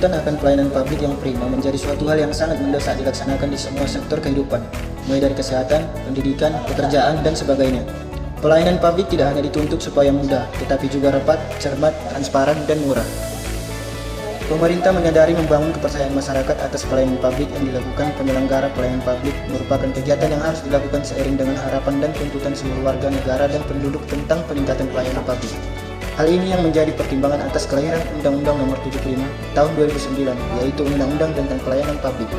Tuntutan akan pelayanan publik yang prima menjadi suatu hal yang sangat mendesak dilaksanakan di semua sektor kehidupan, mulai dari kesehatan, pendidikan, pekerjaan, dan sebagainya. Pelayanan publik tidak hanya dituntut supaya mudah, tetapi juga rapat, cermat, transparan, dan murah. Pemerintah menyadari membangun kepercayaan masyarakat atas pelayanan publik yang dilakukan penyelenggara pelayanan publik merupakan kegiatan yang harus dilakukan seiring dengan harapan dan tuntutan seluruh warga negara dan penduduk tentang peningkatan pelayanan publik. Hal ini yang menjadi pertimbangan atas kelahiran Undang-Undang Nomor 75 Tahun 2009, yaitu Undang-Undang tentang Pelayanan Publik.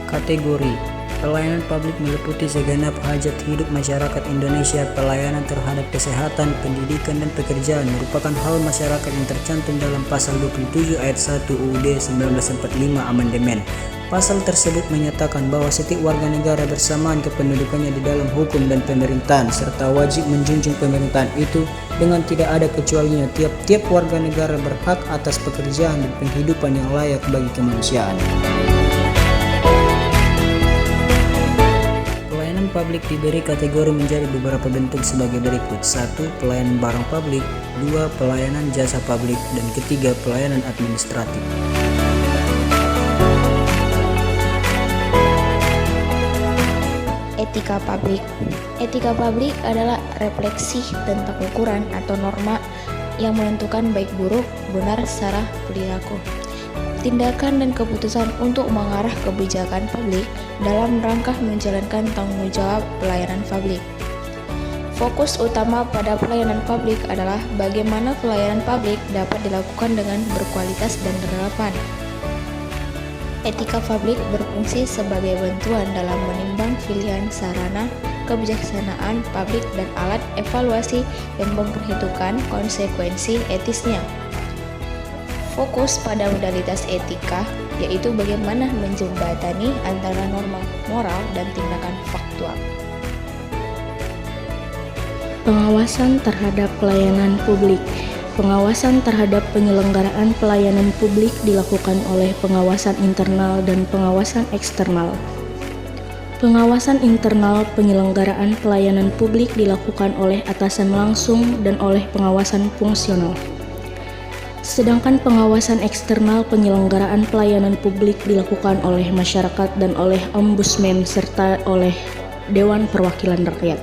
Kategori pelayanan publik meliputi segenap hajat hidup masyarakat Indonesia. Pelayanan terhadap kesehatan, pendidikan, dan pekerjaan merupakan hal masyarakat yang tercantum dalam Pasal 27 Ayat 1 UUD 1945 Amandemen. Pasal tersebut menyatakan bahwa setiap warga negara bersamaan kependudukannya di dalam hukum dan pemerintahan, serta wajib menjunjung pemerintahan itu dengan tidak ada kecualinya. Tiap-tiap warga negara berhak atas pekerjaan dan penghidupan yang layak bagi kemanusiaan. Pelayanan publik diberi kategori menjadi beberapa bentuk sebagai berikut. 1. Pelayanan barang publik. 2. Pelayanan jasa publik. Dan ketiga, pelayanan administratif. Etika publik. Etika publik adalah refleksi tentang ukuran atau norma yang menentukan baik buruk, benar secara perilaku, tindakan dan keputusan untuk mengarah kebijakan publik dalam rangka menjalankan tanggung jawab pelayanan publik. Fokus utama pada pelayanan publik adalah bagaimana pelayanan publik dapat dilakukan dengan berkualitas dan relevan. Etika publik berfungsi sebagai bantuan dalam menimbang pilihan sarana kebijaksanaan publik dan alat evaluasi yang memperhitungkan konsekuensi etisnya. Fokus pada modalitas etika, yaitu bagaimana menjembatani antara norma moral dan tindakan faktual. Pengawasan terhadap pelayanan publik. Pengawasan terhadap penyelenggaraan pelayanan publik dilakukan oleh pengawasan internal dan pengawasan eksternal. Pengawasan internal penyelenggaraan pelayanan publik dilakukan oleh atasan langsung dan oleh pengawasan fungsional. Sedangkan pengawasan eksternal penyelenggaraan pelayanan publik dilakukan oleh masyarakat dan oleh Ombudsman serta oleh Dewan Perwakilan Rakyat.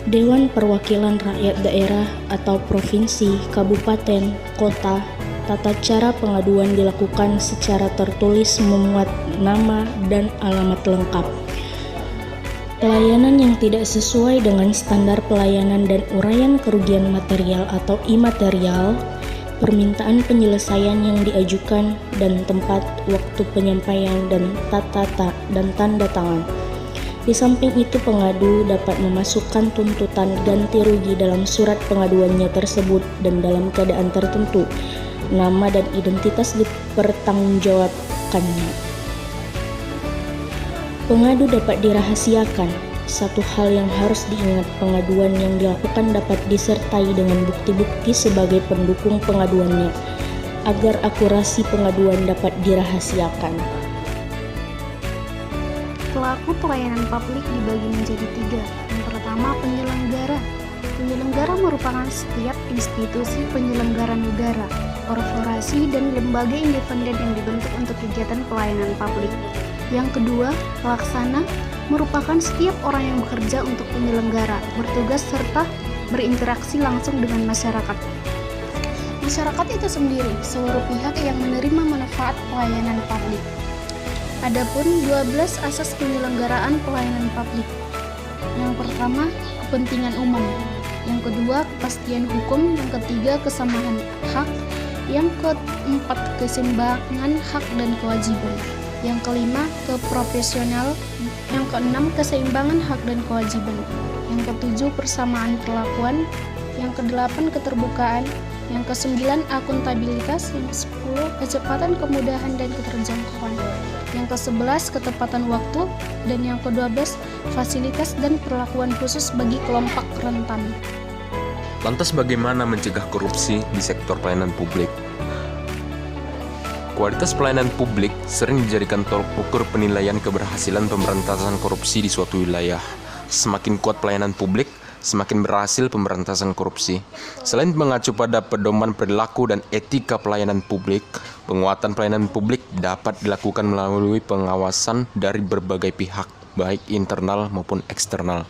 Dewan Perwakilan Rakyat Daerah atau Provinsi, Kabupaten, Kota, tata cara pengaduan dilakukan secara tertulis memuat nama dan alamat lengkap. Pelayanan yang tidak sesuai dengan standar pelayanan dan uraian kerugian material atau imaterial, permintaan penyelesaian yang diajukan, dan tempat, waktu penyampaian, dan tanda tangan. Di samping itu, pengadu dapat memasukkan tuntutan ganti rugi dalam surat pengaduannya tersebut dan dalam keadaan tertentu, nama dan identitas dipertanggungjawabkannya. Pengadu dapat dirahasiakan. Satu hal yang harus diingat, pengaduan yang dilakukan dapat disertai dengan bukti-bukti sebagai pendukung pengaduannya, agar akurasi pengaduan dapat dirahasiakan. Pelaku pelayanan publik dibagi menjadi 3. Yang pertama, penyelenggara. Penyelenggara merupakan setiap institusi penyelenggara negara, korporasi, dan lembaga independen yang dibentuk untuk kegiatan pelayanan publik. Yang kedua, pelaksana merupakan setiap orang yang bekerja untuk penyelenggara, bertugas serta berinteraksi langsung dengan masyarakat. Masyarakat itu sendiri, seluruh pihak yang menerima manfaat pelayanan publik. Adapun 12 asas penyelenggaraan pelayanan publik. Yang pertama, kepentingan umum. Yang kedua, kepastian hukum. Yang ketiga, kesamaan hak. Yang keempat, keseimbangan hak dan kewajiban. Yang kelima, keprofesional. Yang keenam, keseimbangan hak dan kewajiban. Yang ketujuh, persamaan perlakuan. Yang kedelapan, keterbukaan. Yang kesembilan, akuntabilitas. Yang kesepuluh, kecepatan, kemudahan, dan keterjangkauan. Yang ke-11, ketepatan waktu. Dan yang ke-12, fasilitas dan perlakuan khusus bagi kelompok rentan. Lantas bagaimana mencegah korupsi di sektor pelayanan publik? Kualitas pelayanan publik sering dijadikan tolok ukur penilaian keberhasilan pemberantasan korupsi di suatu wilayah. Semakin kuat pelayanan publik, semakin berhasil pemberantasan korupsi. Selain mengacu pada pedoman perilaku dan etika pelayanan publik, penguatan pelayanan publik dapat dilakukan melalui pengawasan dari berbagai pihak, baik internal maupun eksternal.